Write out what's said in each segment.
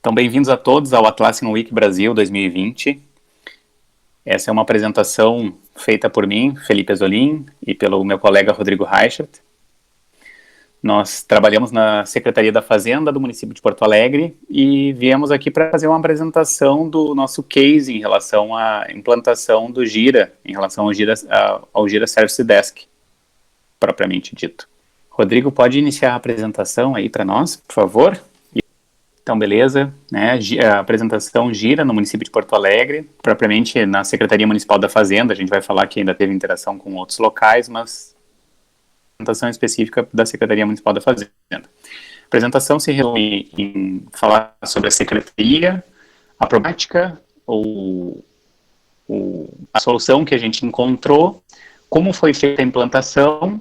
Então, bem-vindos a todos ao Atlassian Week Brasil 2020. Essa é uma apresentação feita por mim, Felipe Azzolin, e pelo meu colega Rodrigo Reichert. Nós trabalhamos na Secretaria da Fazenda do município de Porto Alegre e viemos aqui para fazer uma apresentação do nosso case em relação à implantação do Gira, em relação ao Gira Service Desk, propriamente dito. Rodrigo, pode iniciar a apresentação aí para nós, por favor? Então, beleza, né? A apresentação Gira no município de Porto Alegre, propriamente na Secretaria Municipal da Fazenda. A gente vai falar que ainda teve interação com outros locais, mas a apresentação específica da Secretaria Municipal da Fazenda. A apresentação se reúne em falar sobre a Secretaria, a problemática, a solução que a gente encontrou, como foi feita a implantação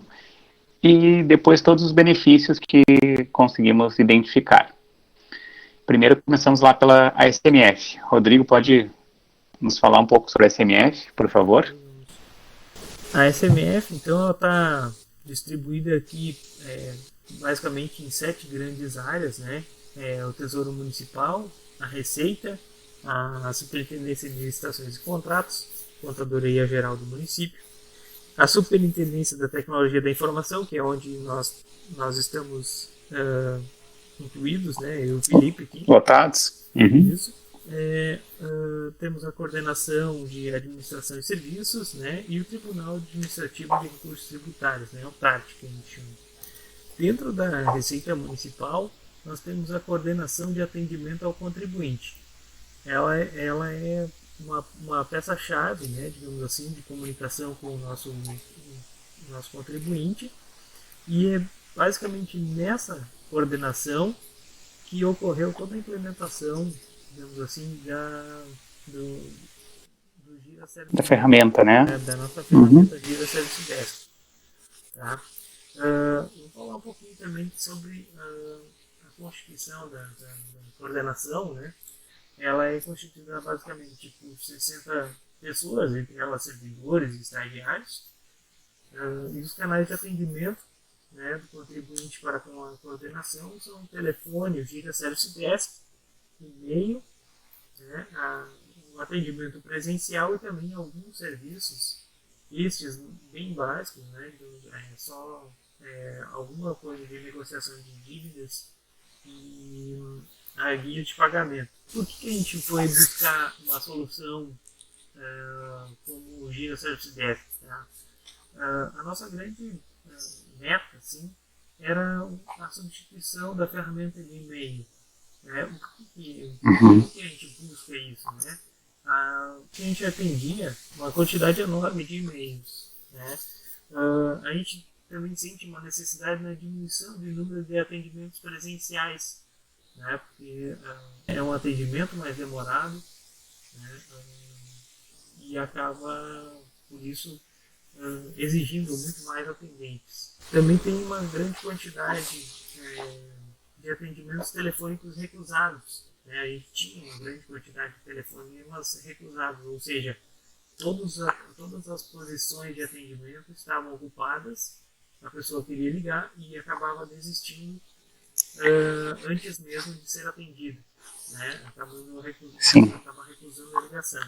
e depois todos os benefícios que conseguimos identificar. Primeiro, começamos lá pela ASMF. Rodrigo, pode nos falar um pouco sobre a ASMF, por favor? A ASMF, então, ela está distribuída aqui basicamente em 7 grandes áreas, né? O Tesouro Municipal, a Receita, a Superintendência de Licitações e Contratos, Contadoria Geral do município, a Superintendência da Tecnologia da Informação, que é onde nós estamos incluídos, né? Eu e o Felipe aqui. Lotados. Isso. Temos a Coordenação de Administração e Serviços, né? E o Tribunal Administrativo de Recursos Tributários, né? O TART, que a gente chama. Dentro da Receita Municipal, nós temos a Coordenação de Atendimento ao Contribuinte. Ela é uma peça-chave, né? Digamos assim, de comunicação com o nosso contribuinte, e é basicamente nessa coordenação que ocorreu toda a implementação, digamos assim, do Gira Service Da ferramenta, né? Da nossa ferramenta Gira Service Desk. Tá? Vou falar um pouquinho também sobre a constituição da coordenação, né? Ela é constituída basicamente por 60 pessoas, entre elas servidores e estagiários, e os canais de atendimento, né, do contribuinte para com a coordenação são o telefone, o Gira Service Desk, e-mail, né, o atendimento presencial e também alguns serviços, estes bem básicos, né, só alguma coisa de negociação de dívidas e a guia de pagamento. Por que a gente foi buscar uma solução como o Gira Service Desk? Tá? A nossa grande meta, assim, era a substituição da ferramenta de e-mail. Por que a gente busca isso? Né? A gente atendia uma quantidade enorme de e-mails. Né? A gente também sente uma necessidade na diminuição do número de atendimentos presenciais, né? Porque é um atendimento mais demorado, né? E acaba, por isso, exigindo muito mais atendentes. Também tem uma grande quantidade de atendimentos telefônicos recusados. Né? A gente tinha uma grande quantidade de telefonemas recusados, ou seja, todas as posições de atendimento estavam ocupadas, a pessoa queria ligar e acabava desistindo antes mesmo de ser atendida, né? Acaba recusando a ligação.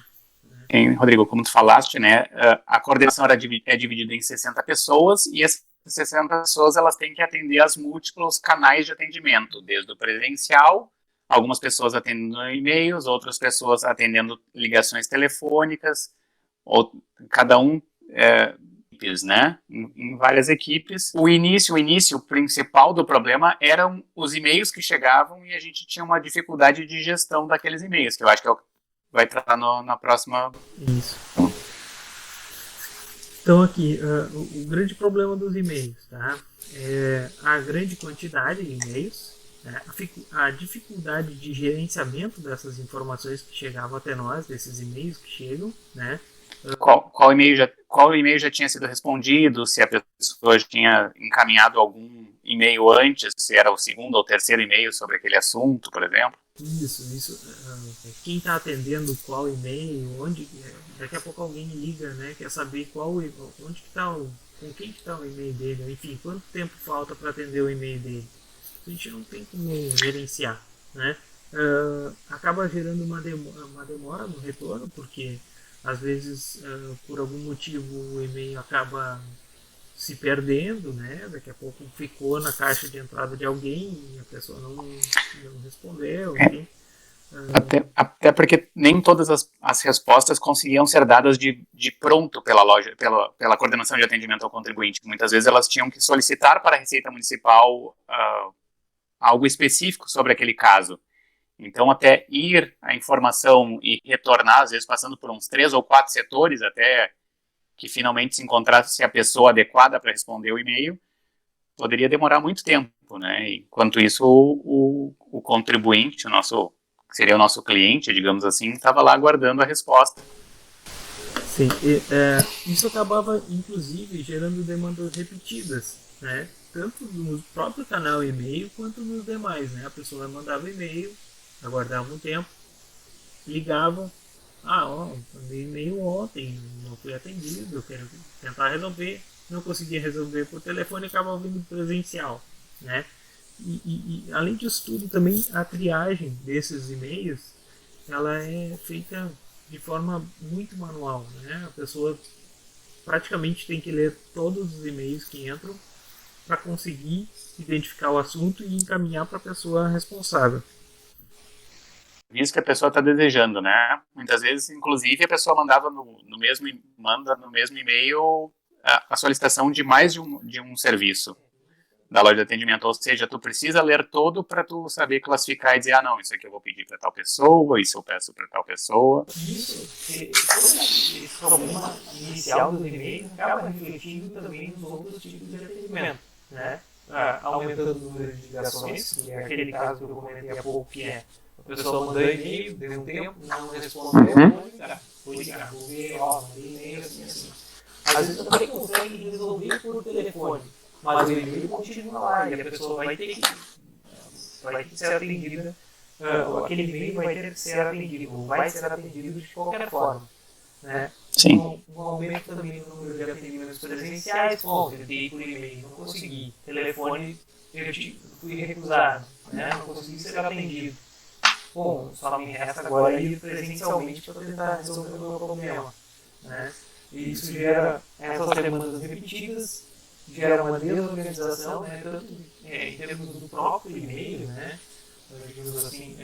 Rodrigo, como tu falaste, né, a coordenação é dividida em 60 pessoas e essas 60 pessoas elas têm que atender aos múltiplos canais de atendimento, desde o presencial, algumas pessoas atendendo e-mails, outras pessoas atendendo ligações telefônicas, cada um né, em várias equipes. O início principal do problema eram os e-mails que chegavam e a gente tinha uma dificuldade de gestão daqueles e-mails, que eu acho que vai tratar na próxima. Isso. Então aqui, o grande problema dos e-mails, tá? É a grande quantidade de e-mails, né? A dificuldade de gerenciamento dessas informações que chegavam até nós, desses e-mails que chegam, né? Qual e-mail já tinha sido respondido, se a pessoa tinha encaminhado algum e-mail antes, se era o segundo ou terceiro e-mail sobre aquele assunto, por exemplo. Isso. Quem está atendendo qual e-mail, onde. Daqui a pouco alguém liga, né? Quer saber onde que está com quem que está o e-mail dele, enfim, quanto tempo falta para atender o e-mail dele. A gente não tem como gerenciar, né? acaba gerando uma demora no retorno, porque às vezes, por algum motivo, o e-mail acaba se perdendo, né? Daqui a pouco ficou na caixa de entrada de alguém e a pessoa não respondeu, É, enfim. até porque nem todas as respostas conseguiam ser dadas de pronto pela loja, pela coordenação de atendimento ao contribuinte. Muitas vezes elas tinham que solicitar para a Receita Municipal algo específico sobre aquele caso. Então, até ir a informação e retornar, às vezes passando por uns 3 ou 4 setores, até que finalmente se encontrasse a pessoa adequada para responder o e-mail, poderia demorar muito tempo, né? Enquanto isso, o contribuinte, que seria o nosso cliente, digamos assim, estava lá aguardando a resposta. Sim, isso acabava inclusive gerando demandas repetidas, né? Tanto no próprio canal e-mail quanto nos demais, né? A pessoa mandava e-mail, aguardava um tempo, ligava, mandei e-mail ontem, não fui atendido, eu quero tentar resolver, não conseguia resolver por telefone, acaba vindo presencial, né? E além disso tudo, também a triagem desses e-mails, ela é feita de forma muito manual, né? A pessoa praticamente tem que ler todos os e-mails que entram para conseguir identificar o assunto e encaminhar para a pessoa responsável. Isso que a pessoa está desejando, né? Muitas vezes, inclusive, a pessoa manda no mesmo e-mail a solicitação de mais de um serviço da loja de atendimento, ou seja, tu precisa ler todo para tu saber classificar e dizer, não, isso aqui eu vou pedir para tal pessoa, isso eu peço para tal pessoa. Esse problema inicial dos e-mails acaba refletindo também nos outros tipos de atendimento, né? Aumentando o número de ligações, que é aquele caso que eu comentei há pouco, que é a pessoa mandou e-mail, deu um tempo, não respondeu, vou ligar, vou ver, mandei e-mail assim, assim. Às vezes você consegue resolver por telefone, mas o e-mail continua lá e a pessoa vai ter que ser atendida, aquele e-mail vai ter que ser atendido, ou vai ser atendido de qualquer forma. Né? Sim. Um aumento também no número de atendimentos presenciais, tentei por e-mail, não consegui. Telefone, eu fui recusado, né? Não consegui ser atendido. Bom, só me resta agora ir presencialmente para tentar resolver o meu problema. Né? E isso gera essas demandas repetidas, gera uma desorganização, né? Tanto em termos do próprio e-mail, né? Digamos assim,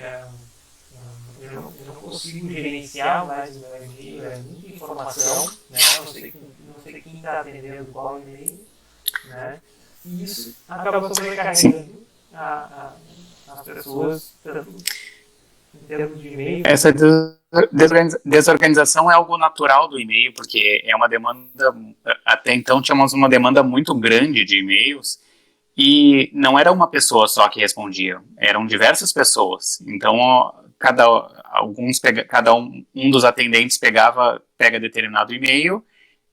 eu não consigo gerenciar mais o meu e-mail, é muita informação, né? Não sei quem está atendendo qual e-mail, né? E isso acaba sobrecarregando as pessoas, tanto em termos de e-mail. Essa desorganização é algo natural do e-mail, porque é uma demanda, até então tínhamos uma demanda muito grande de e-mails, e não era uma pessoa só que respondia, eram diversas pessoas. Então, cada um dos atendentes pega determinado e-mail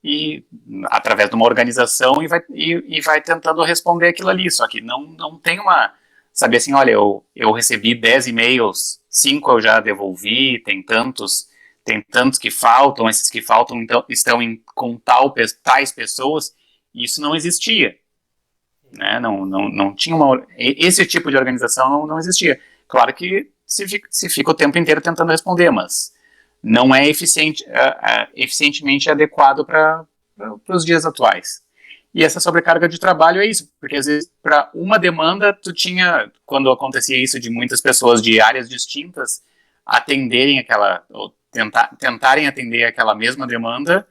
e através de uma organização e vai tentando responder aquilo ali. Só que não tem saber assim, olha, eu recebi 10 e-mails, 5 eu já devolvi, tem tantos que faltam, esses que faltam então, estão com tais pessoas, e isso não existia. Né? Não tinha esse tipo de organização não existia. Claro que se fica o tempo inteiro tentando responder, mas não é eficientemente adequado para os dias atuais. E essa sobrecarga de trabalho é isso, porque às vezes para uma demanda tu tinha, quando acontecia isso de muitas pessoas de áreas distintas atenderem ou tentarem atender aquela mesma demanda,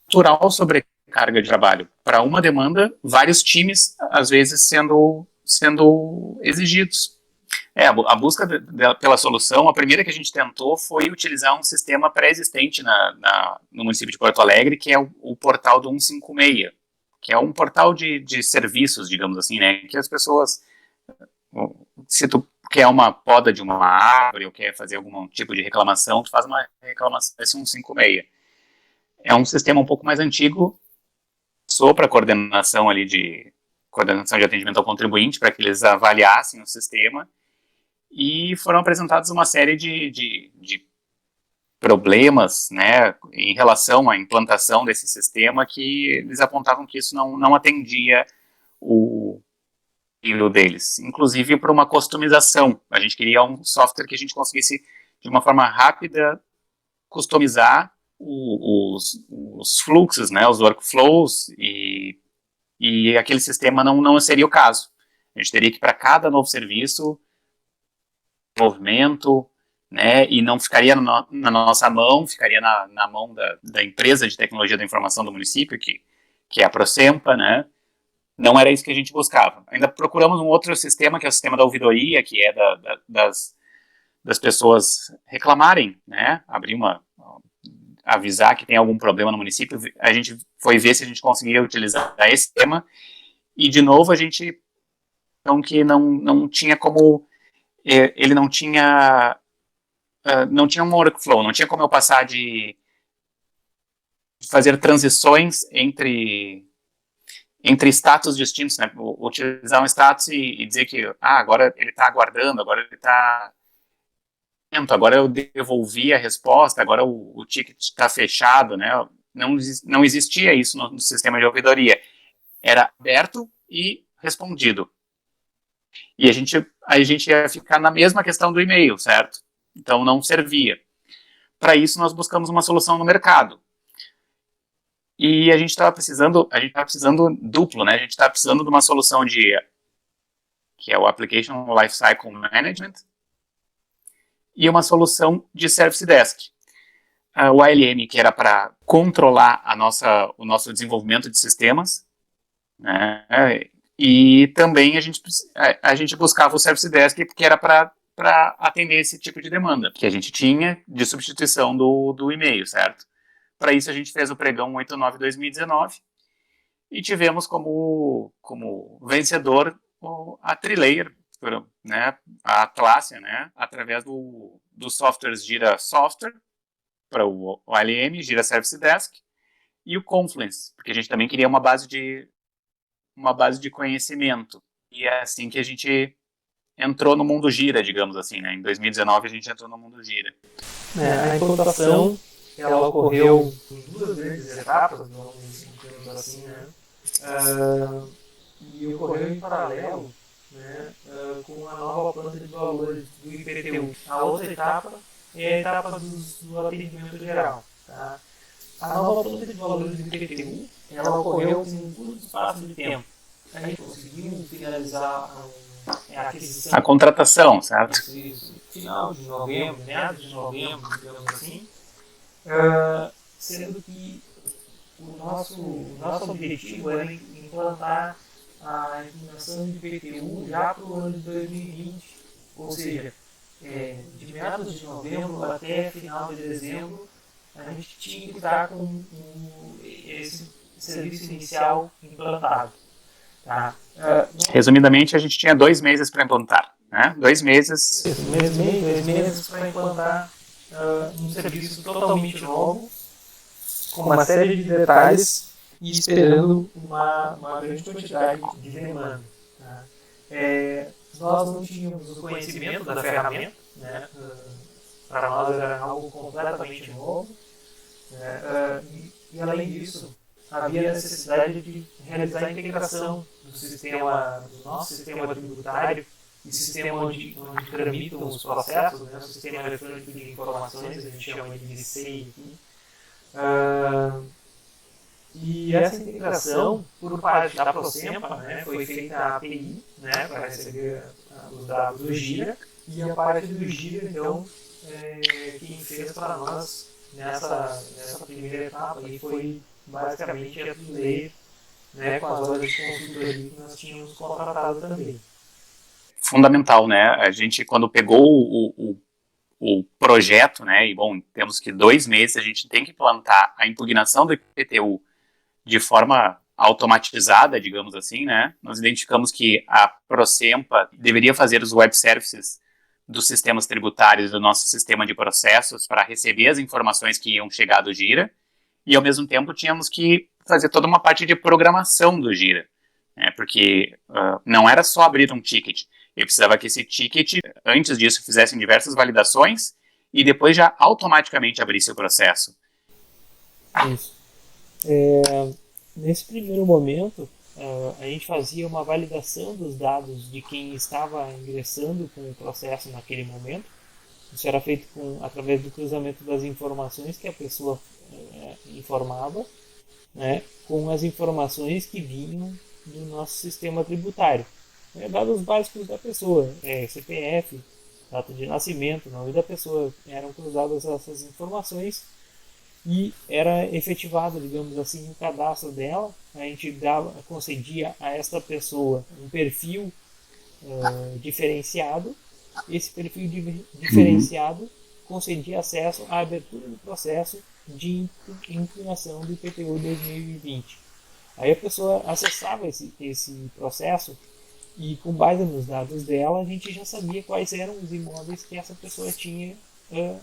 natural sobrecarga de trabalho. Para uma demanda, vários times, às vezes, sendo exigidos. A busca pela solução, a primeira que a gente tentou foi utilizar um sistema pré-existente no município de Porto Alegre, que é o portal do 156, que é um portal de serviços, digamos assim, né, que as pessoas, se tu quer uma poda de uma árvore ou quer fazer algum tipo de reclamação, tu faz uma reclamação desse 156. É um sistema um pouco mais antigo, passou para a coordenação de atendimento ao contribuinte, para que eles avaliassem o sistema, e foram apresentados uma série de problemas, né, em relação à implantação desse sistema, que eles apontavam que isso não atendia deles, inclusive para uma customização. A gente queria um software que a gente conseguisse, de uma forma rápida, customizar os fluxos, né, os workflows, e aquele sistema não seria o caso. A gente teria que, para cada novo serviço, desenvolvimento, né, e não ficaria na nossa mão, ficaria na mão da empresa de tecnologia da informação do município, que é a Procempa, né. Não era isso que a gente buscava. Ainda procuramos um outro sistema, que é o sistema da ouvidoria, que é das pessoas reclamarem, né, avisar que tem algum problema no município. A gente foi ver se a gente conseguia utilizar esse sistema, e de novo a gente, então, que não tinha como, ele não tinha um workflow, não tinha como eu passar de fazer transições entre status distintos, né? Utilizar um status e dizer que agora ele está aguardando, agora ele está, agora eu devolvi a resposta, agora o ticket está fechado, né? Não existia isso no sistema de ouvidoria. Era aberto e respondido. E a gente ia ficar na mesma questão do e-mail, certo? Então não servia. Para isso nós buscamos uma solução no mercado. E a gente estava precisando duplo, né? A gente estava precisando de uma solução que é o Application Lifecycle Management, e uma solução de Service Desk. O ALM, que era para controlar o nosso desenvolvimento de sistemas, né? E também a gente buscava o Service Desk, porque era para atender esse tipo de demanda que a gente tinha de substituição do e-mail, certo? Para isso a gente fez o pregão 89/2019 e tivemos como vencedor a Trilayer, né, a Atlassian, né, através do softwares Jira Software para o ALM, Jira Service Desk, e o Confluence, porque a gente também queria uma base de conhecimento. E é assim que a gente entrou no mundo Jira, digamos assim, né? Em 2019 a gente entrou no mundo Jira. A implantação, ela ocorreu em duas grandes etapas, digamos assim, né? E ocorreu em paralelo, né, com a nova planta de valores do IPTU. A outra etapa é a etapa do atendimento geral. Tá? A nova planta de valores do IPTU, ela ocorreu em um curto espaço de tempo. A gente conseguiu finalizar a aquisição. A contratação, certo? Isso, final de novembro, meados de novembro, digamos assim. Sendo que o nosso objetivo era implantar a implementação de IPTU já para o ano de 2020, ou seja, de meados de novembro até final de dezembro, a gente tinha que estar com esse serviço inicial implantado. Tá? Resumidamente, a gente tinha 2 meses para implantar, né? 2 meses. 2 meses para implantar um serviço totalmente novo, com uma série de detalhes e esperando uma grande quantidade de demanda. Tá? Nós não tínhamos o conhecimento da ferramenta, né? Para nós era algo completamente novo, né? E além disso, havia a necessidade de realizar a integração do nosso sistema tributário e sistema onde tramitam os processos, né? O sistema eletrônico de informações, a gente chama de SEI aqui. E essa integração, por parte da Procempa, né, foi feita a API, né, para receber os dados do Jira, e a parte do Jira, então, quem fez para nós nessa primeira etapa aí foi basicamente a Trilayer, né, com as horas de consultoria que nós tínhamos contratado também. Fundamental, né? A gente, quando pegou o projeto, né, e bom, temos que 2 meses, a gente tem que implantar a impugnação do IPTU de forma automatizada, digamos assim, né? Nós identificamos que a Procempa deveria fazer os web services dos sistemas tributários do nosso sistema de processos para receber as informações que iam chegar do Jira, e ao mesmo tempo tínhamos que fazer toda uma parte de programação do Jira, né? Porque não era só abrir um ticket, eu precisava que esse ticket, antes disso, fizessem diversas validações e depois já automaticamente abrisse o processo. Isso. Nesse primeiro momento, a gente fazia uma validação dos dados de quem estava ingressando com o processo naquele momento. Isso era feito através do cruzamento das informações que a pessoa informava, né, com as informações que vinham do nosso sistema tributário. Dados básicos da pessoa, CPF, data de nascimento, nome da pessoa, eram cruzadas essas informações e era efetivado, digamos assim, o cadastro dela. A gente concedia a esta pessoa um perfil diferenciado. Esse perfil diferenciado concedia acesso à abertura do processo de impugnação do IPTU 2020. Aí a pessoa acessava esse processo e, com base nos dados dela, a gente já sabia quais eram os imóveis que essa pessoa tinha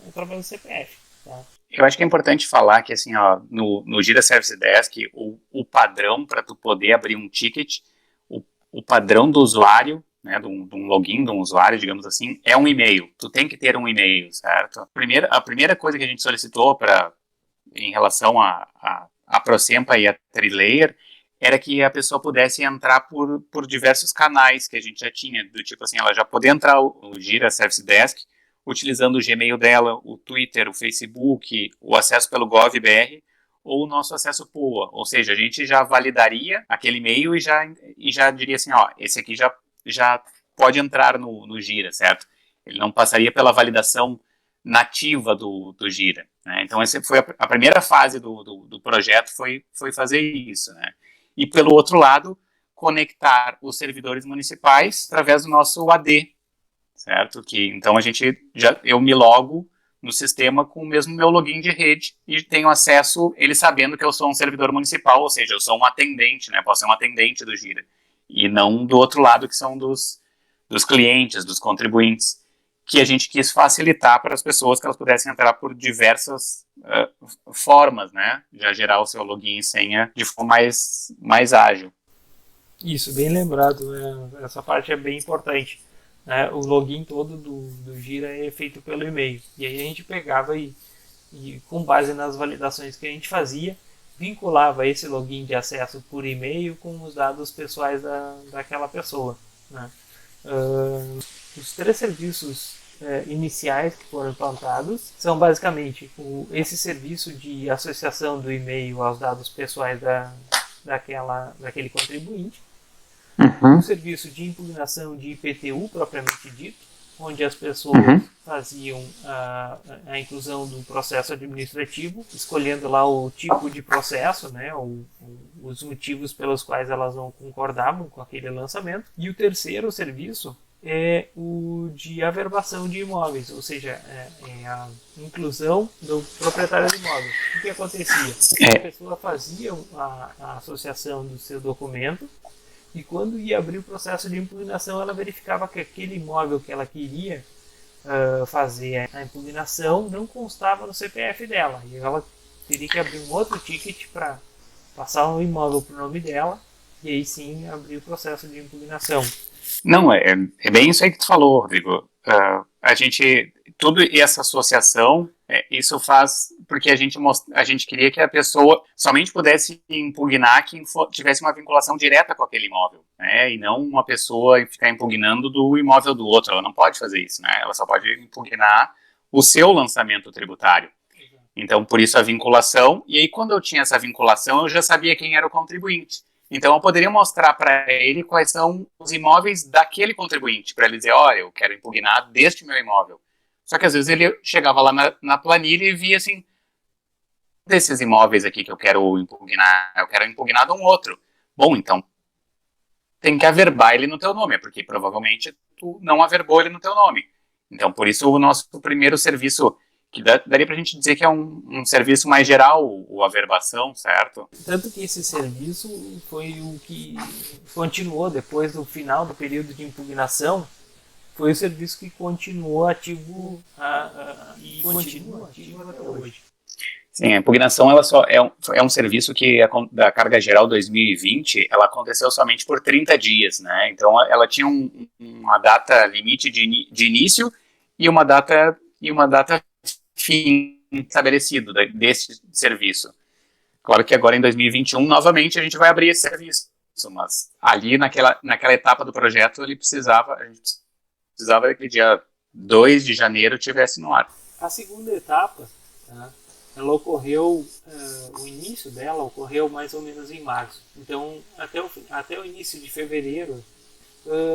através do CPF. Tá? Eu acho que é importante falar que, assim, ó, no Gira Service Desk, o padrão para tu poder abrir um ticket, o padrão do usuário, né, de um login, de um usuário, digamos assim, é um e-mail. Tu tem que ter um e-mail, certo? A primeira coisa que a gente solicitou em relação a Procempa e a Trilayer era que a pessoa pudesse entrar por diversos canais que a gente já tinha, do tipo assim, ela já poder entrar no Gira Service Desk utilizando o Gmail dela, o Twitter, o Facebook, o acesso pelo GovBR ou o nosso acesso POA, ou seja, a gente já validaria aquele e-mail e já diria assim, ó, esse aqui já pode entrar no Gira, certo? Ele não passaria pela validação nativa do Gira, né? Então essa foi a primeira fase do projeto, foi fazer isso, né? E pelo outro lado, conectar os servidores municipais através do nosso AD, certo? Que então eu me logo no sistema com o mesmo meu login de rede e tenho acesso, ele sabendo que eu sou um servidor municipal, ou seja, eu sou um atendente, né? Posso ser um atendente do Gira e não do outro lado que são dos clientes, dos contribuintes, que a gente quis facilitar para as pessoas que elas pudessem entrar por diversas formas, né? Já gerar o seu login e senha de forma mais ágil. Isso, bem lembrado, né? Essa parte é bem importante. Né? O login todo do Gira é feito pelo e-mail. E aí a gente pegava e com base nas validações que a gente fazia, vinculava esse login de acesso por e-mail com os dados pessoais daquela pessoa. Né? Os 3 serviços iniciais que foram implantados são basicamente esse serviço de associação do e-mail aos dados pessoais daquele contribuinte, o serviço de impugnação de IPTU propriamente dito, onde as pessoas faziam a inclusão do processo administrativo, escolhendo lá o tipo de processo, né, os motivos pelos quais elas não concordavam com aquele lançamento. E o terceiro serviço é o de averbação de imóveis, ou seja, é a inclusão do proprietário do imóvel. O que acontecia? A pessoa fazia a associação do seu documento e quando ia abrir o processo de impugnação, ela verificava que aquele imóvel que ela queria fazer a impugnação não constava no CPF dela. E ela teria que abrir um outro ticket para passar o imóvel para o nome dela e aí sim abrir o processo de impugnação. Não, é bem isso aí que tu falou, Rodrigo. Tudo essa associação, isso faz porque a gente queria que a pessoa somente pudesse impugnar quem tivesse uma vinculação direta com aquele imóvel, né? E não uma pessoa ficar impugnando do imóvel do outro. Ela não pode fazer isso, né? Ela só pode impugnar o seu lançamento tributário. Então, por isso a vinculação. E aí, quando eu tinha essa vinculação, eu já sabia quem era o contribuinte. Então, eu poderia mostrar para ele quais são os imóveis daquele contribuinte, para ele dizer, olha, eu quero impugnar deste meu imóvel. Só que às vezes ele chegava lá na planilha e via assim, desses imóveis aqui que eu quero impugnar de um outro. Bom, então, tem que averbar ele no teu nome, porque provavelmente tu não averbou ele no teu nome. Então, por isso, o nosso primeiro serviço, que daria pra gente dizer que é um serviço mais geral, o averbação, certo? Tanto que esse serviço foi o que continuou depois do final do período de impugnação, foi o serviço que continuou ativo e continua ativo até hoje. Sim, a impugnação ela só é um serviço que da carga geral 2020 ela aconteceu somente por 30 dias, né? Então ela tinha uma data limite de início e uma data fim estabelecido desse serviço. Claro que agora em 2021 novamente a gente vai abrir esse serviço, mas ali naquela etapa do projeto a gente precisava que dia 2 de janeiro tivesse no ar. A segunda etapa, tá, ela ocorreu, o início dela ocorreu mais ou menos em março. Então, até o início de fevereiro,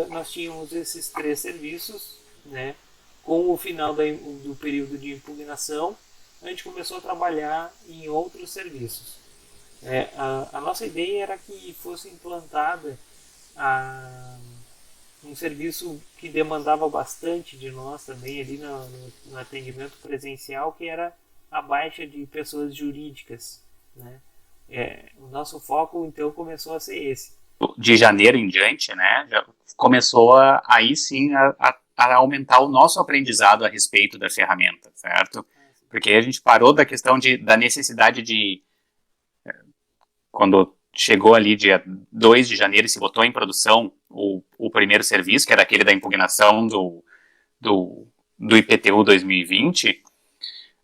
nós tínhamos esses 3 serviços, né? Com o final do período de impugnação, a gente começou a trabalhar em outros serviços. A nossa ideia era que fosse implantada um serviço que demandava bastante de nós também ali no atendimento presencial, que era a baixa de pessoas jurídicas, né? O nosso foco então começou a ser esse. De janeiro em diante, né, já começou aí sim a aumentar o nosso aprendizado a respeito da ferramenta, certo? Porque a gente parou da questão da necessidade de, quando chegou ali dia 2 de janeiro e se botou em produção o primeiro serviço, que era aquele da impugnação do IPTU 2020,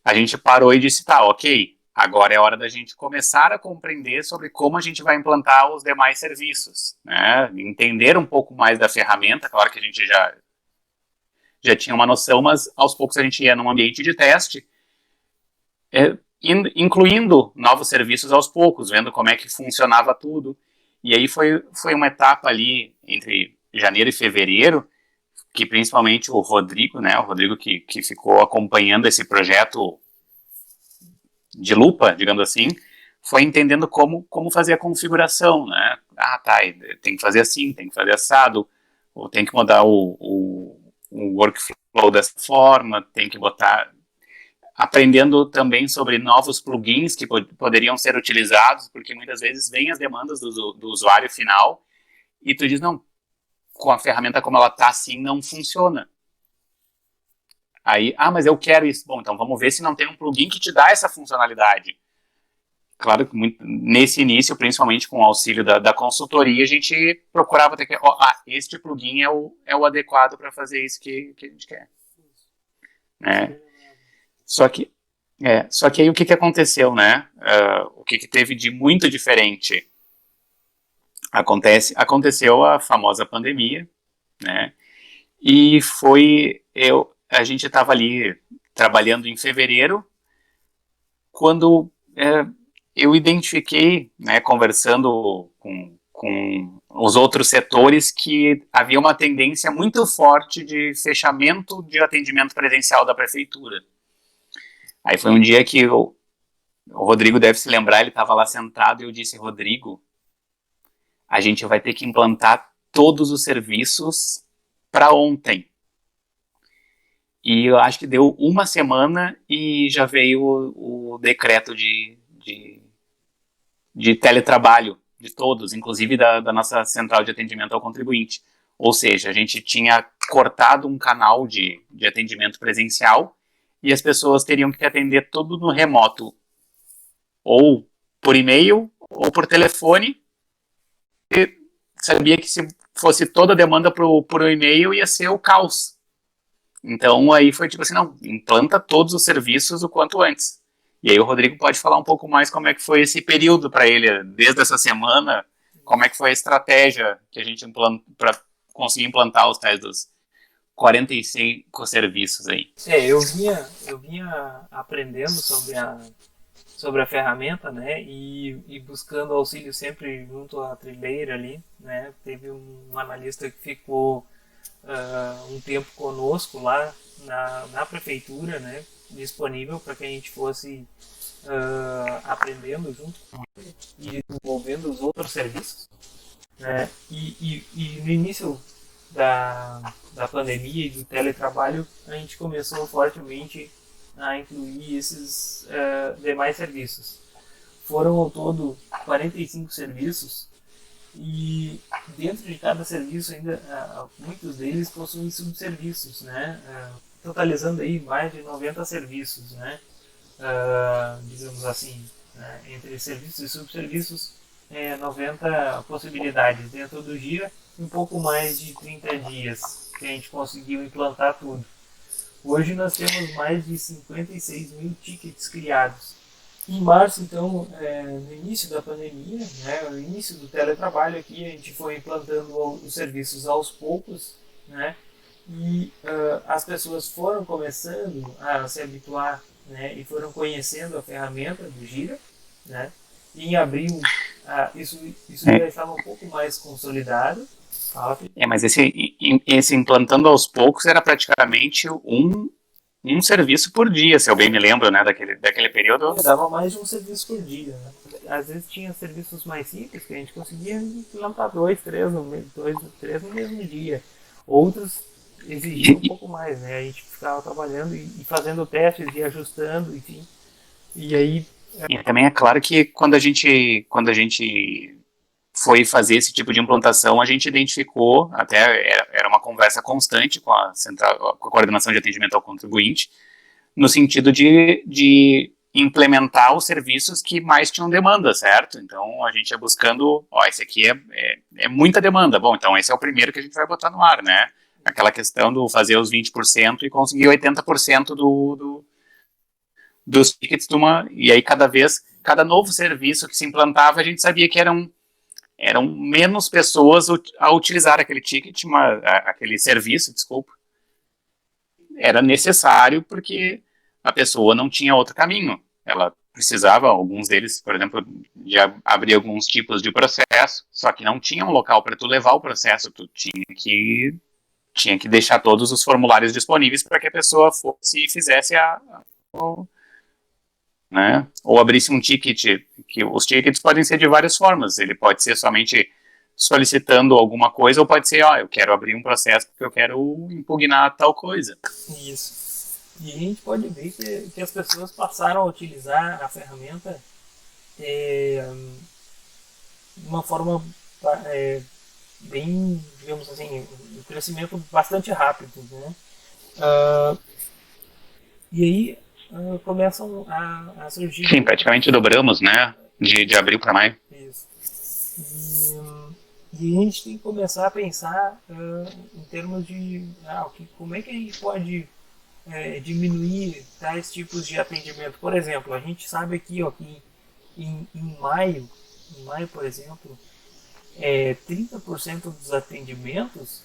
a gente parou e disse, tá, ok, agora é hora da gente começar a compreender sobre como a gente vai implantar os demais serviços, né? Entender um pouco mais da ferramenta, claro que a gente já tinha uma noção, mas aos poucos a gente ia num ambiente de teste, incluindo novos serviços aos poucos, vendo como é que funcionava tudo. E aí foi uma etapa ali entre janeiro e fevereiro, que principalmente o Rodrigo, né, que ficou acompanhando esse projeto de lupa, digamos assim, foi entendendo como fazer a configuração, né? Tá, tem que fazer assim, tem que fazer assado, ou tem que mudar o workflow dessa forma, tem que botar... Aprendendo também sobre novos plugins que poderiam ser utilizados, porque muitas vezes vem as demandas do usuário final e tu diz, não, com a ferramenta como ela está assim, não funciona. Aí, mas eu quero isso. Bom, então vamos ver se não tem um plugin que te dá essa funcionalidade. Claro que nesse início, principalmente com o auxílio da consultoria, a gente procurava ter que... este plugin é o adequado para fazer isso que a gente quer. Né? Só que aí o que aconteceu, né? O que teve de muito diferente? Aconteceu a famosa pandemia, né? E a gente estava ali trabalhando em fevereiro, quando eu identifiquei, né, conversando com os outros setores, que havia uma tendência muito forte de fechamento de atendimento presencial da prefeitura. Aí foi um dia que o Rodrigo deve se lembrar, ele estava lá sentado e eu disse, Rodrigo, a gente vai ter que implantar todos os serviços para ontem. E eu acho que deu uma semana e já veio o decreto de teletrabalho de todos, inclusive da nossa central de atendimento ao contribuinte. Ou seja, a gente tinha cortado um canal de atendimento presencial e as pessoas teriam que atender tudo no remoto, ou por e-mail, ou por telefone. E sabia que se fosse toda a demanda por e-mail, ia ser o caos. Então aí foi tipo assim, não, implanta todos os serviços o quanto antes. E aí o Rodrigo pode falar um pouco mais como é que foi esse período para ele, desde essa semana, como é que foi a estratégia que a gente implantou para conseguir implantar os tais dos 45 serviços aí. Eu vinha aprendendo sobre a ferramenta, né, e buscando auxílio sempre junto à trilheira ali, né. Teve um analista que ficou um tempo conosco lá na prefeitura, né, disponível para que a gente fosse aprendendo junto com ele e desenvolvendo os outros serviços, né. E no início da pandemia e do teletrabalho, a gente começou fortemente a incluir esses demais serviços. Foram ao todo 45 serviços e dentro de cada serviço ainda muitos deles possuem subserviços, né? Totalizando aí mais de 90 serviços, né? Digamos assim, né? Entre serviços e subserviços, 90 possibilidades dentro do dia, um pouco mais de 30 dias que a gente conseguiu implantar tudo. Hoje nós temos mais de 56 mil tickets criados Em março, então, no início da pandemia, né, no início do teletrabalho aqui, a gente foi implantando os serviços aos poucos, né, e as pessoas foram começando a se habituar, né, e foram conhecendo a ferramenta do Gira, né, e em abril isso já estava um pouco mais consolidado. Mas esse implantando aos poucos era praticamente um serviço por dia, se eu bem me lembro, né, daquele período. Dava mais de um serviço por dia, né? Às vezes tinha serviços mais simples que a gente conseguia implantar dois, três no mesmo dia. Outros exigiam um pouco mais, né? A gente ficava trabalhando e fazendo testes e ajustando, enfim. E aí... E também é claro que quando a gente foi fazer esse tipo de implantação, a gente identificou, até era uma conversa constante com a coordenação de atendimento ao contribuinte, no sentido de implementar os serviços que mais tinham demanda, certo? Então a gente ia buscando, esse aqui é muita demanda, bom, então esse é o primeiro que a gente vai botar no ar, né? Aquela questão do fazer os 20% e conseguir 80% dos tickets e aí cada novo serviço que se implantava, a gente sabia que eram menos pessoas a utilizar aquele ticket, aquele serviço, desculpa. Era necessário porque a pessoa não tinha outro caminho. Ela precisava, alguns deles, por exemplo, de abrir alguns tipos de processo, só que não tinha um local para tu levar o processo, tu tinha que deixar todos os formulários disponíveis para que a pessoa fosse e fizesse né? Ou abrisse um ticket, que os tickets podem ser de várias formas, ele pode ser somente solicitando alguma coisa, ou pode ser, eu quero abrir um processo porque eu quero impugnar tal coisa. Isso. E a gente pode ver que as pessoas passaram a utilizar a ferramenta de uma forma bem, digamos assim, um crescimento bastante rápido, né? E aí começam a surgir... Sim, praticamente dobramos, né? De abril para maio. Isso. E a gente tem que começar a pensar em termos de como é que a gente pode diminuir tais tipos de atendimento. Por exemplo, a gente sabe aqui que em maio, por exemplo, 30% dos atendimentos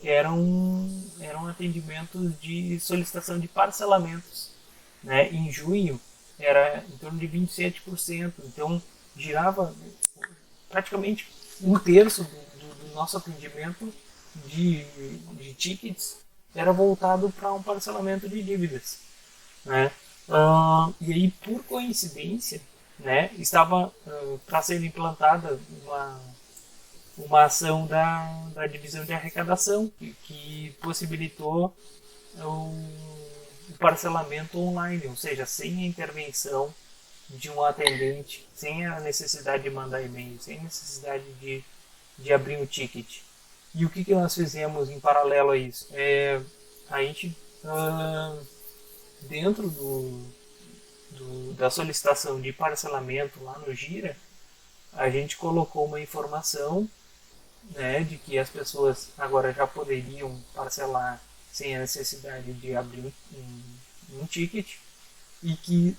eram atendimentos de solicitação de parcelamentos. Né? Em junho era em torno de 27%, então girava praticamente um terço do nosso atendimento de tickets era voltado para um parcelamento de dívidas, né? E aí, por coincidência, né, estava para ser implantada uma ação da divisão de arrecadação que possibilitou o parcelamento online, ou seja, sem a intervenção de um atendente, sem a necessidade de mandar e-mail, sem a necessidade de abrir um ticket. E o que nós fizemos em paralelo a isso? A gente, dentro da solicitação de parcelamento lá no Gira, a gente colocou uma informação, né, de que as pessoas agora já poderiam parcelar sem a necessidade de abrir um ticket, e que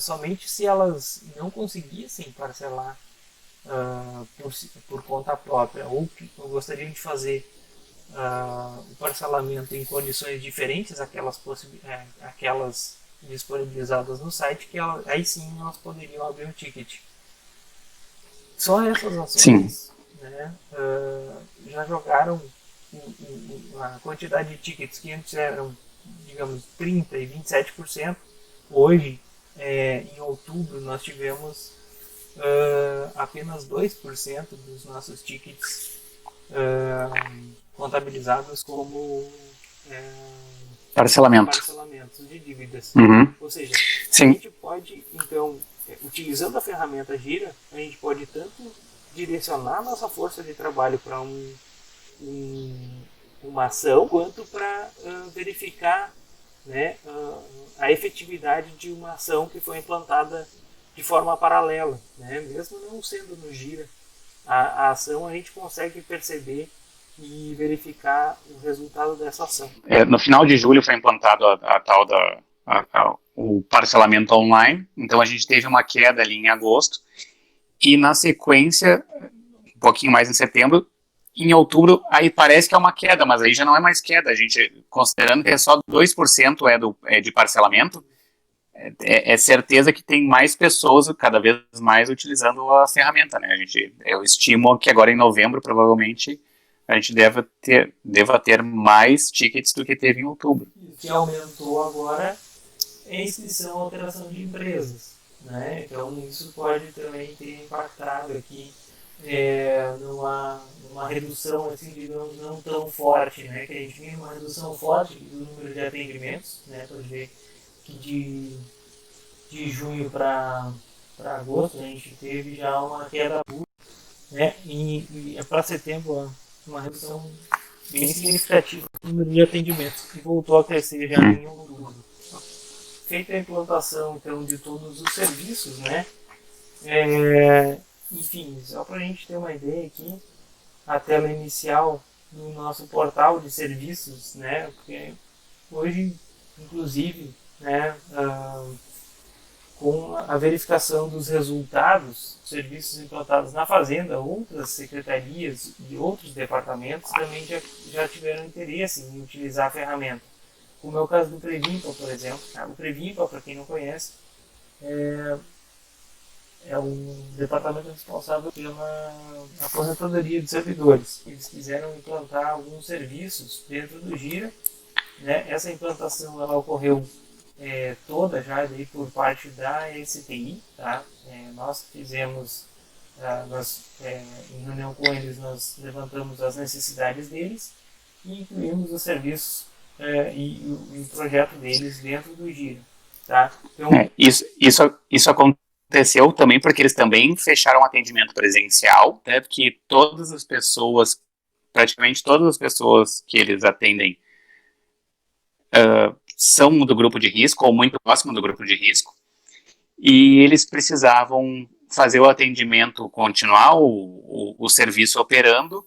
somente se elas não conseguissem parcelar por conta própria, ou que gostariam de fazer o parcelamento em condições diferentes aquelas disponibilizadas no site, que aí sim elas poderiam abrir um ticket. Só essas ações, né, já jogaram a quantidade de tickets que antes eram, digamos, 30% e 27%. Hoje, em outubro, nós tivemos apenas 2% dos nossos tickets contabilizados como parcelamentos de dívidas. Uhum. Ou seja, Sim. A gente pode, então, utilizando a ferramenta Gira, a gente pode tanto direcionar a nossa força de trabalho para uma ação, quanto para verificar, né, a efetividade de uma ação que foi implantada de forma paralela, né? Mesmo não sendo no Gira, a ação a gente consegue perceber e verificar o resultado dessa ação. No final de julho foi implantado o parcelamento online, então a gente teve uma queda ali em agosto, e na sequência, um pouquinho mais em setembro, em outubro, aí parece que é uma queda, mas aí já não é mais queda, a gente, considerando que é só 2% é de parcelamento, é certeza que tem mais pessoas cada vez mais utilizando a ferramenta, né? Eu estimo que agora em novembro, provavelmente, a gente deva ter mais tickets do que teve em outubro. O que aumentou agora é a inscrição à alteração de empresas, né? Então isso pode também ter impactado aqui numa redução, assim, digamos, não tão forte, né? Que a gente tinha uma redução forte do número de atendimentos, né? Pode ver que de junho para agosto a gente teve já uma queda, né? E para setembro uma redução bem significativa no número de atendimentos, que voltou a crescer já em outubro. Feita a implantação então de todos os serviços, né? Enfim, só para a gente ter uma ideia aqui, a tela inicial do nosso portal de serviços, né? Porque hoje, inclusive, né, com a verificação dos resultados, serviços implantados na Fazenda, outras secretarias e outros departamentos também já tiveram interesse em utilizar a ferramenta. Como é o caso do Previmpa, por exemplo. O Previmpa, para quem não conhece, é um departamento responsável pela aposentadoria de servidores. Eles quiseram implantar alguns serviços dentro do Gira, né? Essa implantação ela ocorreu toda já daí por parte da STI, tá? Nós fizemos, em reunião com eles, nós levantamos as necessidades deles e incluímos os serviços e o projeto deles dentro do Gira, tá? Então, isso aconteceu também porque eles também fecharam atendimento presencial, né? Porque praticamente todas as pessoas que eles atendem são do grupo de risco, ou muito próximo do grupo de risco, e eles precisavam fazer o atendimento, continuar o serviço operando,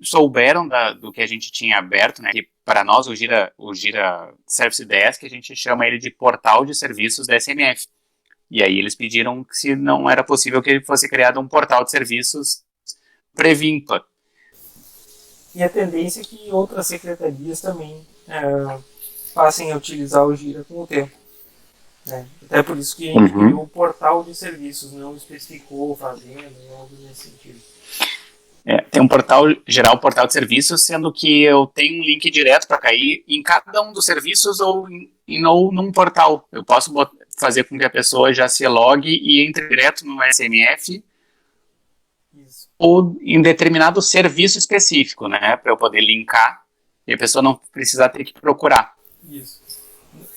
souberam do que a gente tinha aberto, né, que para nós o Gira Service Desk, a gente chama ele de portal de serviços da SMF, e aí eles pediram que se não era possível que fosse criado um portal de serviços Previmpa. E a tendência é que outras secretarias também passem a utilizar o Gira com o tempo. Né? Até por isso que a gente criou o portal de serviços, não especificou Fazenda, algo nesse sentido. Tem um portal geral, portal de serviços, sendo que eu tenho um link direto para cair em cada um dos serviços ou num portal. Eu posso fazer com que a pessoa já se logue e entre direto no SMF. Isso. Ou em determinado serviço específico, né, para eu poder linkar e a pessoa não precisar ter que procurar. Isso.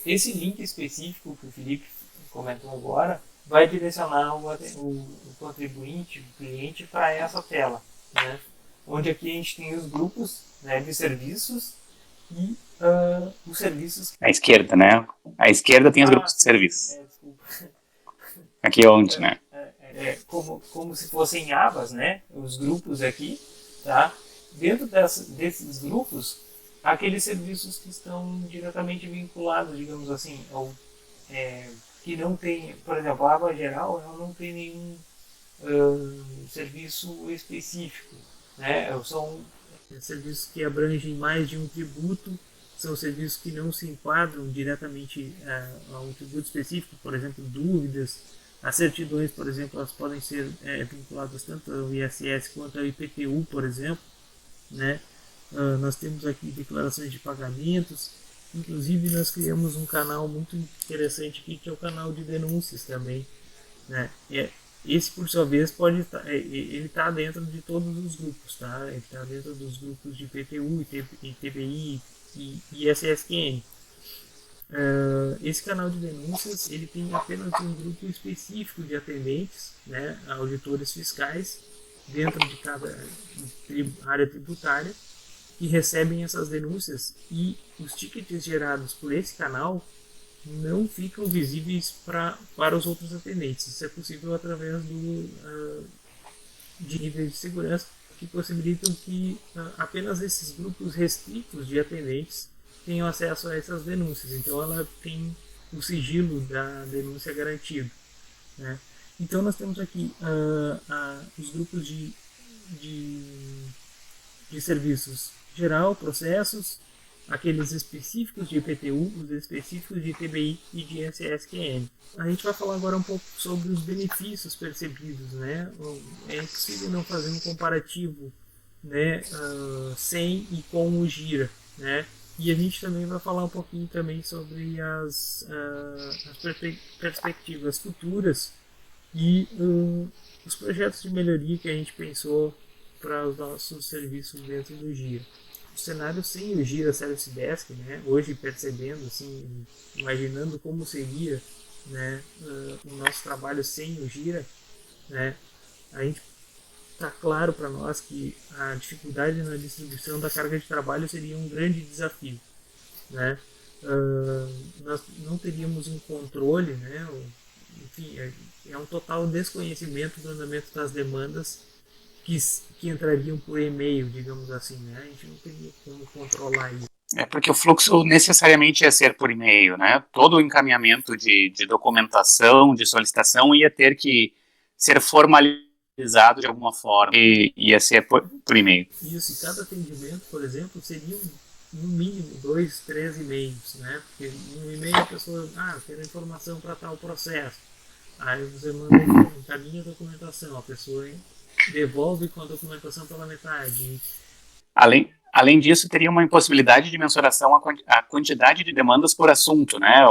Esse link específico que o Felipe comentou agora vai direcionar o contribuinte, o cliente, para essa tela, né? Onde aqui a gente tem os grupos, né, de serviços e os serviços... À esquerda, né? À esquerda tem os grupos de serviços. Desculpa. Aqui é onde, né? Como se fossem abas, né? Os grupos aqui, tá? Dentro desses grupos, aqueles serviços que estão diretamente vinculados, digamos assim, ou que não tem, por exemplo, a aba geral, ela não tem nenhum serviço específico, né? São serviços que abrangem mais de um tributo, são serviços que não se enquadram diretamente a um tributo específico, por exemplo, dúvidas. As certidões, por exemplo, elas podem ser vinculadas tanto ao ISS quanto ao IPTU, por exemplo, né? Nós temos aqui declarações de pagamentos, inclusive nós criamos um canal muito interessante aqui, que é o canal de denúncias também, né? Esse, por sua vez, ele está dentro de todos os grupos, tá? Ele está dentro dos grupos de IPTU, ITBI e ISSQN. Esse canal de denúncias ele tem apenas um grupo específico de atendentes, né, auditores fiscais, dentro de cada área tributária, que recebem essas denúncias, e os tickets gerados por esse canal não ficam visíveis para os outros atendentes. Isso é possível através de níveis de segurança que possibilitam que apenas esses grupos restritos de atendentes tenham acesso a essas denúncias. Então ela tem o sigilo da denúncia garantido, né? Então nós temos aqui os grupos de serviços geral, processos, aqueles específicos de IPTU, os específicos de TBI e de SSQN. A gente vai falar agora um pouco sobre os benefícios percebidos, né? É impossível não fazer um comparativo, né, sem e com o GIRA, né? E a gente também vai falar um pouquinho também sobre as perspectivas futuras e os projetos de melhoria que a gente pensou para os nossos serviços dentro do GIRA. O cenário sem o GIRA Service Desk, né, hoje percebendo, assim, imaginando como seria, né, o nosso trabalho sem o GIRA, né, a gente está claro para nós que a dificuldade na distribuição da carga de trabalho seria um grande desafio, né? Nós não teríamos um controle, né? Enfim, é um total desconhecimento do andamento das demandas que entrariam por e-mail, digamos assim, né? A gente não teria como controlar isso. É porque o fluxo necessariamente ia ser por e-mail, né? Todo o encaminhamento de documentação, de solicitação ia ter que ser formalizado de alguma forma e ia ser por e-mail. Isso, e cada atendimento, por exemplo, seria no mínimo 2, 3 e-mails, né? Porque no e-mail a pessoa, quero informação para tal processo. Aí você manda encaminha a documentação, a pessoa devolve com a documentação pela metade. Além disso, teria uma impossibilidade de mensuração a quantidade de demandas por assunto, né?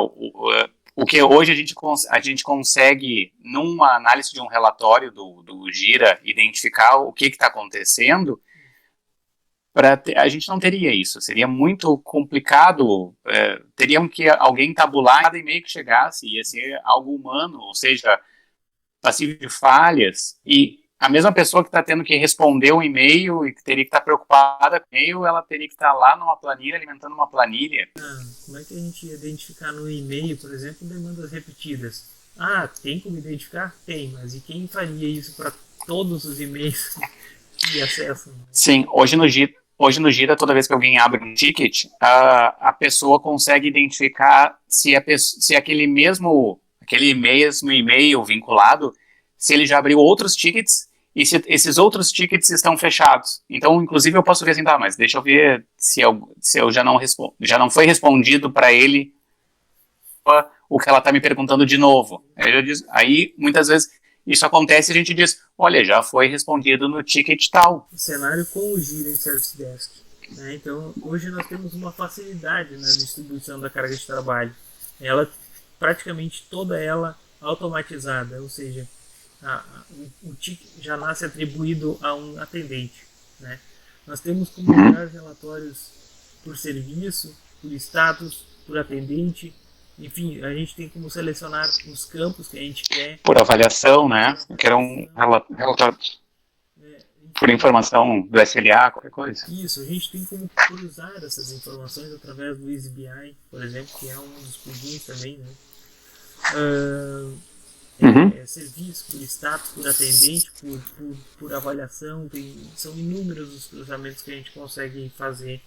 O que hoje a gente consegue, numa análise de um relatório do GIRA, identificar o que está acontecendo, a gente não teria isso. Seria muito complicado, teriam que alguém tabular cada e-mail que chegasse, ia ser algo humano, ou seja, passível de falhas, e a mesma pessoa que está tendo que responder um e-mail e que teria que estar preocupada com o e-mail, ela teria que estar lá numa planilha, alimentando uma planilha. Como é que a gente ia identificar no e-mail, por exemplo, demandas repetidas? Tem como identificar? Tem, mas e quem faria isso para todos os e-mails que acessam? Sim, hoje no Gira, toda vez que alguém abre um ticket, a pessoa consegue identificar se aquele mesmo e-mail vinculado, se ele já abriu outros tickets e se esses outros tickets estão fechados. Então, inclusive, eu posso ver assim, mas deixa eu ver se eu já não foi respondido para ele o que ela está me perguntando de novo. Aí, muitas vezes, isso acontece e a gente diz, olha, já foi respondido no ticket tal. Cenário com o Gira em Service Desk. Né? Então, hoje nós temos uma facilidade na distribuição da carga de trabalho. Ela, praticamente toda ela automatizada, ou seja, o ticket já nasce atribuído a um atendente. Né? Nós temos como gerar relatórios por serviço, por status, por atendente. Enfim, a gente tem como selecionar os campos que a gente quer. Por avaliação, né? Eu quero um relatório por informação do SLA, qualquer coisa. Isso, a gente tem como cruzar essas informações através do EasyBI, por exemplo, que é um dos plugins também, né? Serviço, por status, por atendente, por avaliação, são inúmeros os cruzamentos que a gente consegue fazer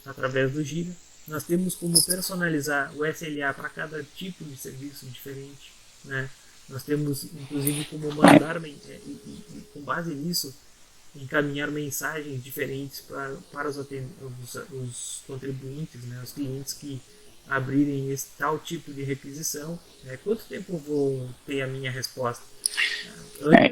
através do Gira. Nós temos como personalizar o SLA para cada tipo de serviço diferente, né? Nós temos, inclusive, como mandar, com base nisso, encaminhar mensagens diferentes para os contribuintes, né? Os clientes que abrirem esse tal tipo de requisição. Né? Quanto tempo eu vou ter a minha resposta?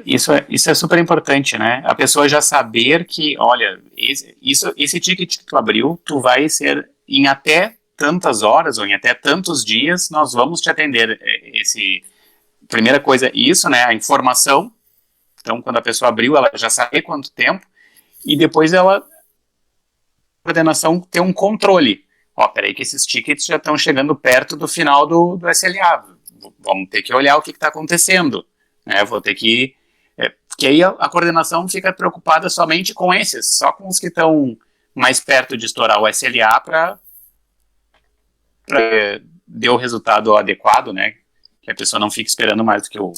Isso é super importante, né? A pessoa já saber que, olha, esse ticket que tu abriu, tu vai ser em até tantas horas ou em até tantos dias, nós vamos te atender. Primeira coisa, isso, né? A informação. Então, quando a pessoa abriu, ela já sabe quanto tempo. E depois a coordenação ter um controle. Peraí que esses tickets já estão chegando perto do final do SLA. Vamos ter que olhar o que está acontecendo. Vou ter que... porque aí a coordenação fica preocupada somente com esses, só com os que estão mais perto de estourar o SLA para dar o resultado adequado, né? Que a pessoa não fique esperando mais do que o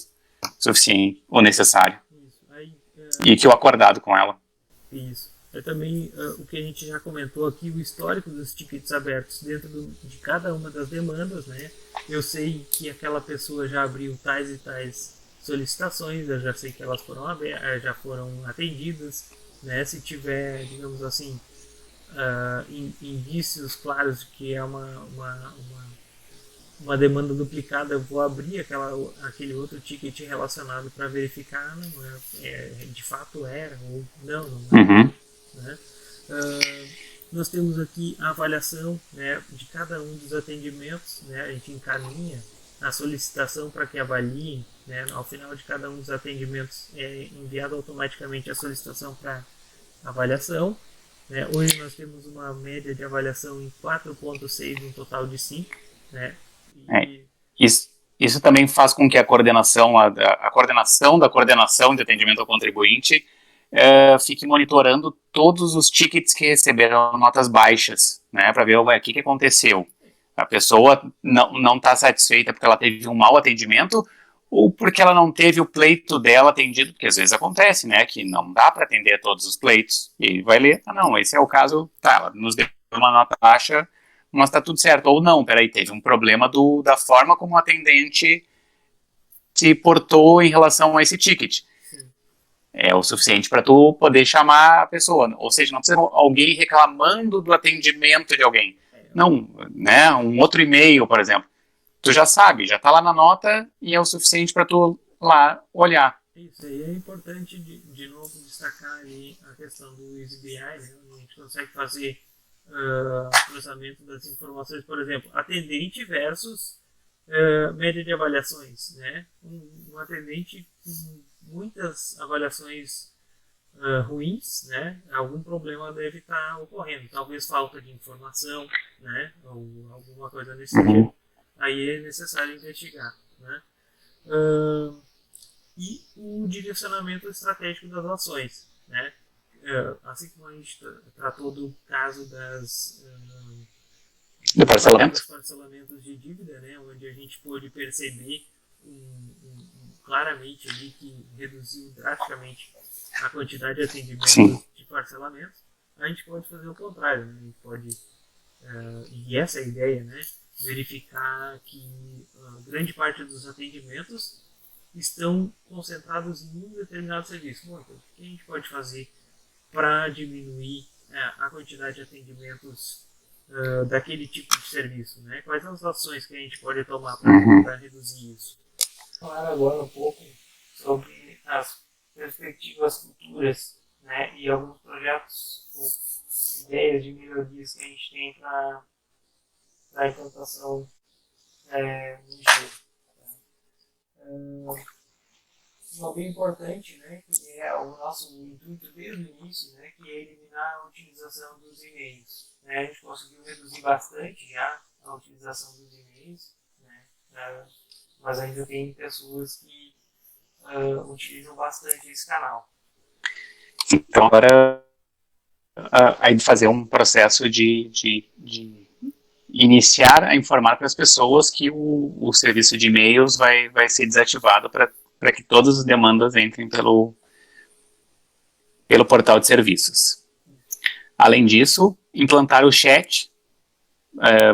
suficiente, o necessário. Isso. Aí, e que o acordado com ela. Isso. também o que a gente já comentou aqui, o histórico dos tickets abertos dentro de cada uma das demandas, né? Eu sei que aquela pessoa já abriu tais e tais solicitações, eu já sei que elas foram abertas, já foram atendidas, né? Se tiver, digamos assim, indícios claros de que é uma demanda duplicada, eu vou abrir aquele outro ticket relacionado para verificar não, de fato era ou não era. Uhum. Né? Nós temos aqui a avaliação, né, de cada um dos atendimentos, né, a gente encaminha a solicitação para que avaliem, né, ao final de cada um dos atendimentos é enviado automaticamente a solicitação para avaliação. Né? Hoje nós temos uma média de avaliação em 4.6 no total de 5. Né? Isso também faz com que a coordenação da coordenação de atendimento ao contribuinte fique monitorando todos os tickets que receberam notas baixas, né, para ver o que aconteceu. A pessoa não está satisfeita porque ela teve um mau atendimento ou porque ela não teve o pleito dela atendido, porque às vezes acontece, né, que não dá para atender todos os pleitos, e vai ler, não, esse é o caso, tá, ela nos deu uma nota baixa, mas está tudo certo, ou não, peraí, teve um problema da forma como o atendente se portou em relação a esse ticket. É o suficiente para tu poder chamar a pessoa, ou seja, não precisa alguém reclamando do atendimento de alguém, não, né, um outro e-mail, por exemplo, tu já sabe, já está lá na nota e é o suficiente para tu lá olhar. Isso aí é importante de novo destacar ali a questão do EasyBI, né? A gente consegue fazer cruzamento das informações, por exemplo, atendente versus média de avaliações, né? Um atendente com muitas avaliações ruins, né? Algum problema deve estar ocorrendo, talvez falta de informação, né? Ou alguma coisa desse tipo. Aí é necessário investigar, né? E o direcionamento estratégico das ações, né? Assim como a gente tratou do caso dos parcelamentos de dívida, né? Onde a gente pôde perceber claramente ali que reduziu drasticamente a quantidade de atendimentos de parcelamentos, a gente pode fazer o contrário, né? A gente pode, e essa é a ideia, né? Verificar que grande parte dos atendimentos estão concentrados em um determinado serviço. Bom, então, o que a gente pode fazer para diminuir a quantidade de atendimentos daquele tipo de serviço? Né? Quais são as ações que a gente pode tomar para reduzir isso? Vou falar agora um pouco sobre as perspectivas futuras, né? E alguns projetos ou ideias de melhorias que a gente tem para a implantação no jogo. Uma bem importante, né, que é o nosso intuito desde o início, né, que é eliminar a utilização dos e-mails. Né? A gente conseguiu reduzir bastante já a utilização dos e-mails, né, mas ainda tem pessoas que utilizam bastante esse canal. Então agora aí fazer um processo de iniciar a informar para as pessoas que o serviço de e-mails vai ser desativado para que todas as demandas entrem pelo portal de serviços. Além disso, implantar o chat,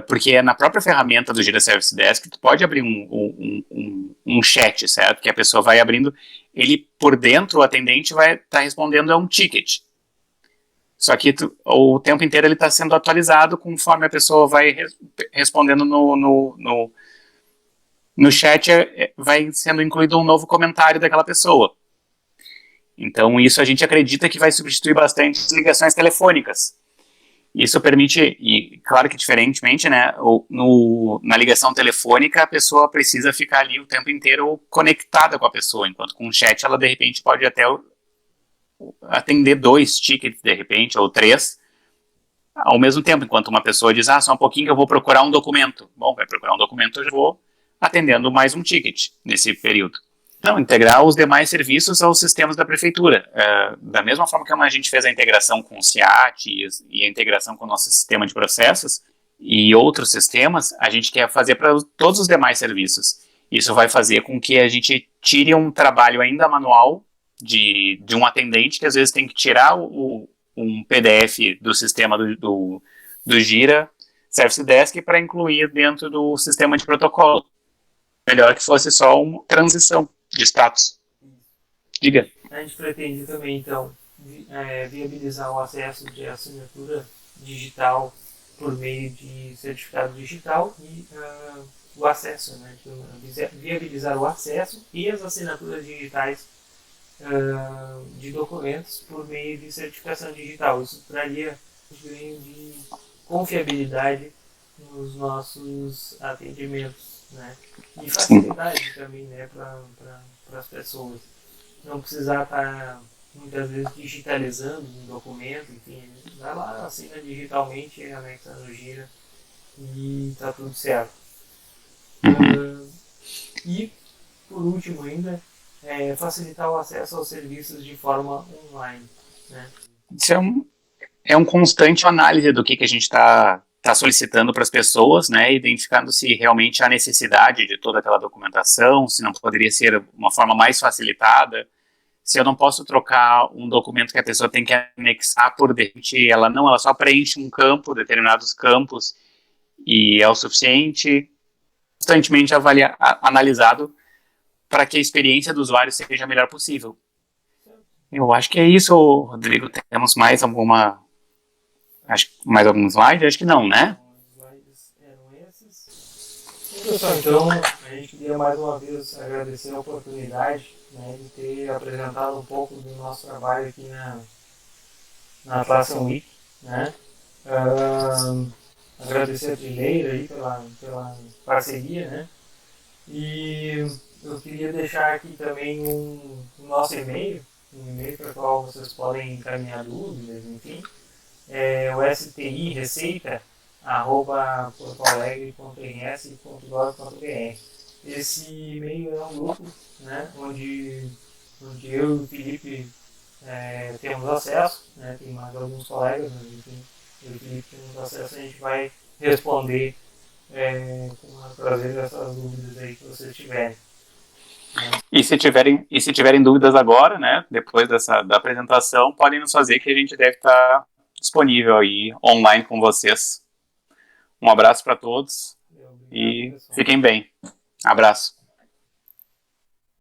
porque na própria ferramenta do Gira Service Desk, tu pode abrir um chat, certo? Que a pessoa vai abrindo, ele por dentro, o atendente vai estar respondendo a um ticket. Só que o tempo inteiro ele está sendo atualizado conforme a pessoa vai respondendo no chat, vai sendo incluído um novo comentário daquela pessoa. Então isso a gente acredita que vai substituir bastante as ligações telefônicas. Isso permite, e claro que diferentemente, né, na ligação telefônica a pessoa precisa ficar ali o tempo inteiro conectada com a pessoa, enquanto com o chat ela de repente pode até atender 2 tickets de repente, ou 3, ao mesmo tempo, enquanto uma pessoa diz, só um pouquinho que eu vou procurar um documento. Bom, vai procurar um documento, eu já vou atendendo mais um ticket nesse período. Então, integrar os demais serviços aos sistemas da prefeitura. Da mesma forma que a gente fez a integração com o CIAT e a integração com o nosso sistema de processos e outros sistemas, a gente quer fazer para todos os demais serviços. Isso vai fazer com que a gente tire um trabalho ainda manual de um atendente que às vezes tem que tirar o um PDF do sistema do Jira Service Desk para incluir dentro do sistema de protocolo. Melhor que fosse só uma transição de status. Diga. A gente pretende também, então, viabilizar o acesso de assinatura digital por meio de certificado digital e o acesso, né? Viabilizar o acesso e as assinaturas digitais de documentos por meio de certificação digital. Isso traria um ganho de confiabilidade nos nossos atendimentos, né? E facilidade também, né, para as pessoas. Não precisar estar muitas vezes digitalizando um documento, enfim, vai lá, assina digitalmente, anexa no Gira e está tudo certo. E, por último ainda, facilitar o acesso aos serviços de forma online, né? Isso é um constante análise do que a gente está solicitando para as pessoas, né, identificando se realmente há necessidade de toda aquela documentação, se não poderia ser uma forma mais facilitada, se eu não posso trocar um documento que a pessoa tem que anexar por dentro, ela só preenche um campo, determinados campos, e é o suficiente, constantemente analisado para que a experiência do usuário seja a melhor possível. Eu acho que é isso, Rodrigo. Temos mais alguma... mais algum slide? Acho que não, né? Os slides eram esses. Pessoal, então, a gente queria mais uma vez agradecer a oportunidade, né, de ter apresentado um pouco do nosso trabalho aqui na Atlassian Week, né? Agradecer a Trileira aí pela parceria, né? E eu queria deixar aqui também o nosso e-mail, um e-mail para o qual vocês podem encaminhar dúvidas, enfim. É o sti@portoalegre.rs.gov.br. Esse e-mail é um grupo, né, onde eu e o Felipe temos acesso, né, tem mais alguns colegas, mas enfim, eu e o Felipe temos acesso, a gente vai responder com prazer essas dúvidas aí que vocês tiverem. E se tiverem dúvidas agora, né, depois da apresentação, podem nos fazer que a gente deve estar disponível aí online com vocês. Um abraço para todos e fiquem bem. Abraço.